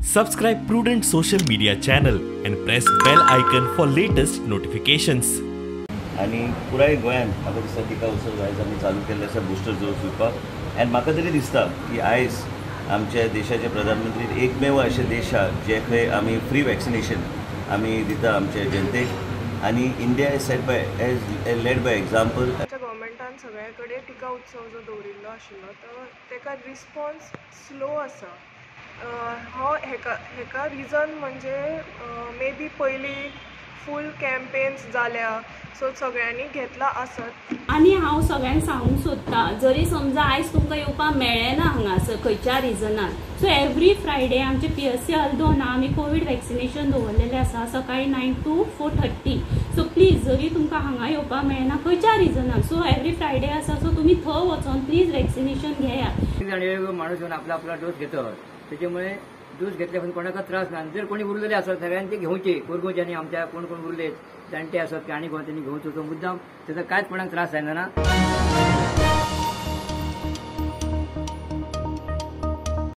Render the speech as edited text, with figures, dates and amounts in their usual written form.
Subscribe Prudent social media channel and press bell icon for latest notifications. आणि पुराय गोंयांत म्हाका दिसता टिका उत्सव आयज आमी चालू केल्ले आसा बुस्टर डोस दिवपाक आनी म्हाका तरी दिसता की आयज आमच्या देशाचे प्रधानमंत्री एकमेव अशे देश आहा जे खंय आमी फ्री वॅक्सिनेशन आमी दिता आमच्या जनतेक आनी India is set by as led by example. गव्हर्मेंटान सगळे कडेन टिका उत्सव जो दवरिल्लो आशिल्लो तो तेका रिस्पॉन्स स्लो आसा. हेका रिजन म्हणजे मे बी पयलीं फूल कॅम्पेन्स जाल्या सो सगळ्यांनी घेतला आसत. आनी हांव सगळ्यांक सांगूंक सोदता जरी समजा आयज तुमकां येवपाक मेळ्ळें ना हांगासर खंयच्या रिजनान सो एवरी फ्रायडे आमचे PSC हल्दोना आमी कोवीड वॅक्सिनेशन दवरलेलें आसा सकाळी 9 to 4:30. सो प्लीज जरी तुमकां हांगा येवपाक मेळना खंयच्या रिजनान सो एवरी फ्रायडे आसा सो तुमी थंय वचून प्लीज वॅक्सिनेशन घेयात. माणूस येवन आपला डोस घेतात त्याच्यामुळे डोस घेतल्यापासून कोणाका त्रास ना. जर कोणी उरलेले असतात सगळ्यांनी ते घेवचे कोरगोच्यांनी आमच्या कोण उरले जाणटे असतात की आणि कोण त्यांनी घेवचो तो मुद्दाम त्याचा कांयच कोणाक त्रास जायना ना.